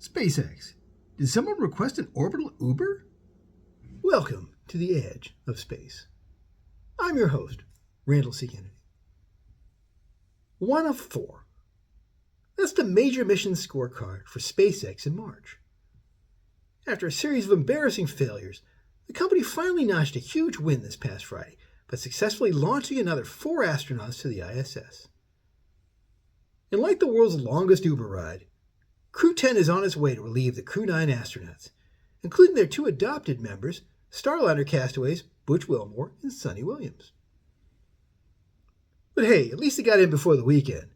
SpaceX. Did someone request an orbital Uber? Welcome to the edge of space. I'm your host, Randall C. Kennedy. 1 of 4. That's the major mission scorecard for SpaceX in March. After a series of embarrassing failures, the company finally notched a huge win this past Friday by successfully launching another 4 astronauts to the ISS. And like the world's longest Uber ride, Crew 10 is on its way to relieve the Crew 9 astronauts, including their 2 adopted members, Starliner castaways Butch Wilmore and Suniwilliams. But hey, at least they got in before the weekend,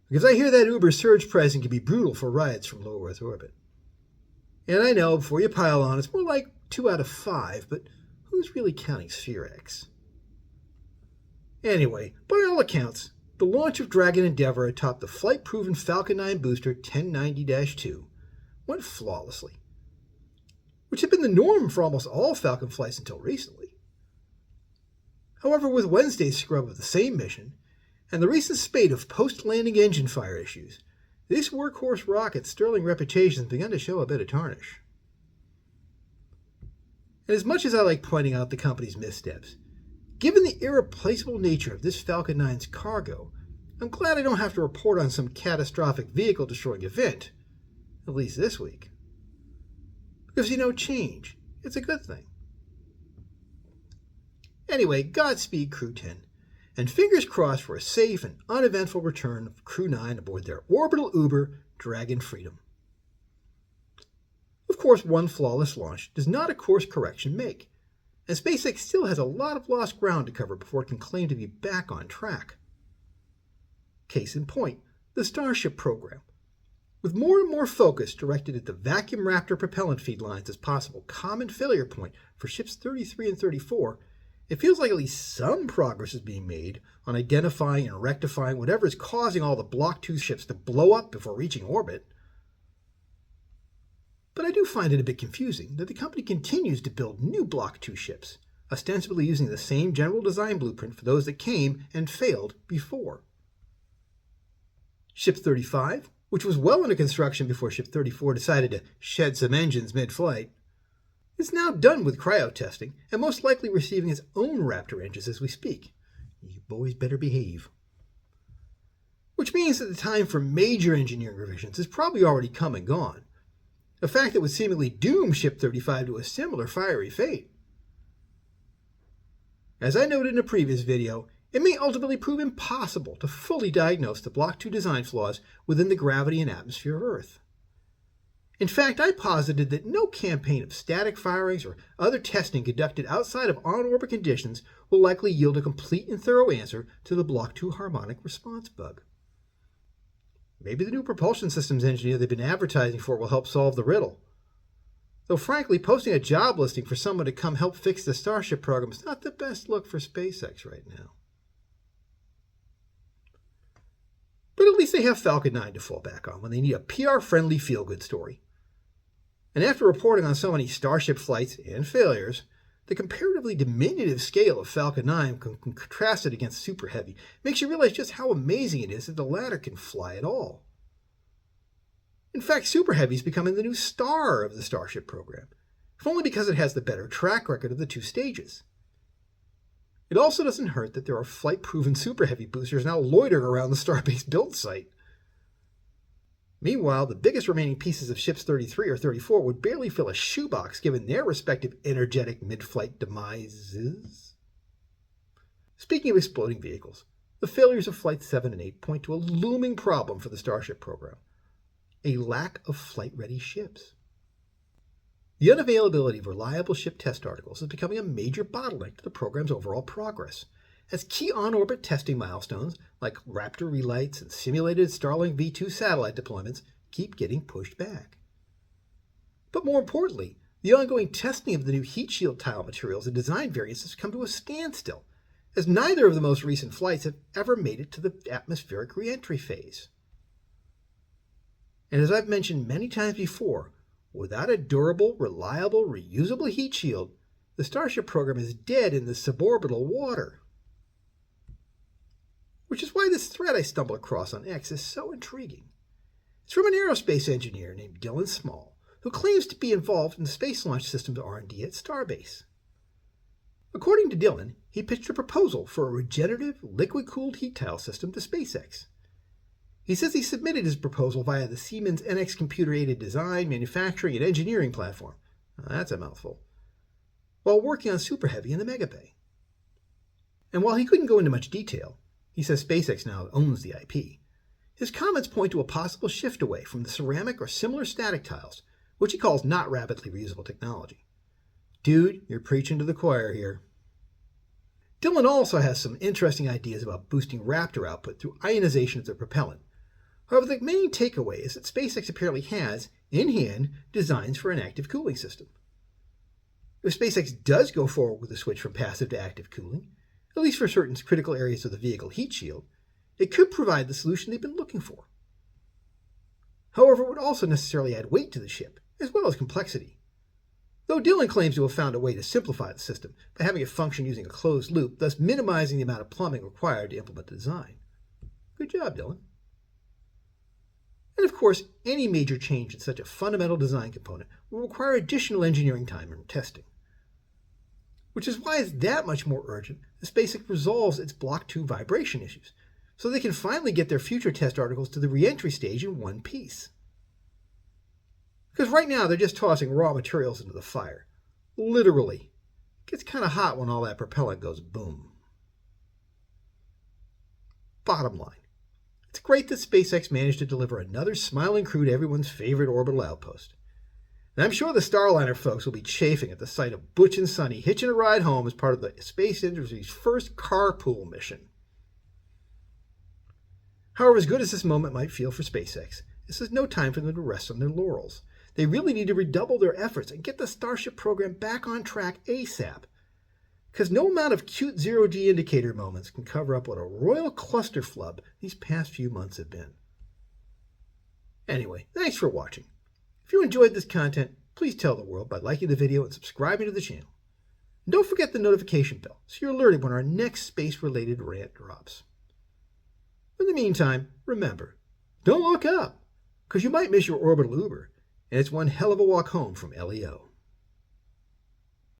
because I hear that Uber surge pricing can be brutal for rides from low Earth orbit. And I know, before you pile on, it's more like 2 out of 5, but who's really counting SpaceX? Anyway, by all accounts, the launch of Dragon Endeavour atop the flight-proven Falcon 9 booster 1090-2 went flawlessly, which had been the norm for almost all Falcon flights until recently. However, with Wednesday's scrub of the same mission, and the recent spate of post-landing engine fire issues, this workhorse rocket's sterling reputation has begun to show a bit of tarnish. And as much as I like pointing out the company's missteps, given the irreplaceable nature of this Falcon 9's cargo, I'm glad I don't have to report on some catastrophic vehicle-destroying event, at least this week. Because, change, it's a good thing. Anyway, Godspeed Crew 10, and fingers crossed for a safe and uneventful return of Crew 9 aboard their Orbital Uber Dragon Freedom. Of course, one flawless launch does not a course correction make, and SpaceX still has a lot of lost ground to cover before it can claim to be back on track. Case in point, the Starship program. With more and more focus directed at the vacuum Raptor propellant feed lines as possible common failure point for ships 33 and 34, it feels like at least some progress is being made on identifying and rectifying whatever is causing all the Block 2 ships to blow up before reaching orbit. But I do find it a bit confusing that the company continues to build new Block 2 ships, ostensibly using the same general design blueprint for those that came and failed before. Ship 35, which was well under construction before Ship 34 decided to shed some engines mid-flight, is now done with cryo testing and most likely receiving its own Raptor engines as we speak. You boys better behave. Which means that the time for major engineering revisions has probably already come and gone, a fact that would seemingly doom Ship 35 to a similar fiery fate. As I noted in a previous video, it may ultimately prove impossible to fully diagnose the Block 2 design flaws within the gravity and atmosphere of Earth. In fact, I posited that no campaign of static firings or other testing conducted outside of on-orbit conditions will likely yield a complete and thorough answer to the Block 2 harmonic response bug. Maybe the new propulsion systems engineer they've been advertising for will help solve the riddle. Though frankly, posting a job listing for someone to come help fix the Starship program is not the best look for SpaceX right now. But at least they have Falcon 9 to fall back on when they need a PR-friendly feel-good story. And after reporting on so many Starship flights and failures, the comparatively diminutive scale of Falcon 9 contrasted against superheavy makes you realize just how amazing it is that the latter can fly at all. In fact, superheavy is becoming the new star of the Starship program, if only because it has the better track record of the 2 stages. It also doesn't hurt that there are flight-proven superheavy boosters now loitering around the Starbase build site. Meanwhile, the biggest remaining pieces of ships 33 or 34 would barely fill a shoebox given their respective energetic mid-flight demises. Speaking of exploding vehicles, the failures of Flights 7 and 8 point to a looming problem for the Starship program: a lack of flight-ready ships. The unavailability of reliable ship test articles is becoming a major bottleneck to the program's overall progress, as key on-orbit testing milestones like Raptor relights and simulated Starlink V2 satellite deployments keep getting pushed back. But more importantly, the ongoing testing of the new heat shield tile materials and design variants has come to a standstill, as neither of the most recent flights have ever made it to the atmospheric reentry phase. And as I've mentioned many times before, without a durable, reliable, reusable heat shield, the Starship program is dead in the suborbital water. Which is why this thread I stumbled across on X is so intriguing. It's from an aerospace engineer named Dylan Small, who claims to be involved in the Space Launch System's R&D at Starbase. According to Dylan, he pitched a proposal for a regenerative, liquid-cooled heat tile system to SpaceX. He says he submitted his proposal via the Siemens NX computer-aided design, manufacturing, and engineering platform. Now, that's a mouthful. While working on superheavy in the Megabay. And while he couldn't go into much detail, he says SpaceX now owns the IP, his comments point to a possible shift away from the ceramic or similar static tiles, which he calls not rapidly reusable technology. Dude, you're preaching to the choir here. Dylan also has some interesting ideas about boosting Raptor output through ionization of the propellant. However, the main takeaway is that SpaceX apparently has, in hand, designs for an active cooling system. If SpaceX does go forward with a switch from passive to active cooling, at least for certain critical areas of the vehicle heat shield, it could provide the solution they've been looking for. However, it would also necessarily add weight to the ship, as well as complexity. Though Dylan claims to have found a way to simplify the system by having it function using a closed loop, thus minimizing the amount of plumbing required to implement the design. Good job, Dylan. And of course, any major change in such a fundamental design component will require additional engineering time and testing. Which is why it's that much more urgent that SpaceX resolves its Block 2 vibration issues, so they can finally get their future test articles to the re-entry stage in one piece. Because right now they're just tossing raw materials into the fire. Literally. It gets kind of hot when all that propellant goes boom. Bottom line. It's great that SpaceX managed to deliver another smiling crew to everyone's favorite orbital outpost. And I'm sure the Starliner folks will be chafing at the sight of Butch and Suni hitching a ride home as part of the space industry's first carpool mission. However, as good as this moment might feel for SpaceX, this is no time for them to rest on their laurels. They really need to redouble their efforts and get the Starship program back on track ASAP. Because no amount of cute zero-G indicator moments can cover up what a royal clusterflub these past few months have been. Anyway, thanks for watching. If you enjoyed this content, please tell the world by liking the video and subscribing to the channel. And don't forget the notification bell so you're alerted when our next space-related rant drops. In the meantime, remember, don't look up, because you might miss your orbital Uber, and it's one hell of a walk home from LEO.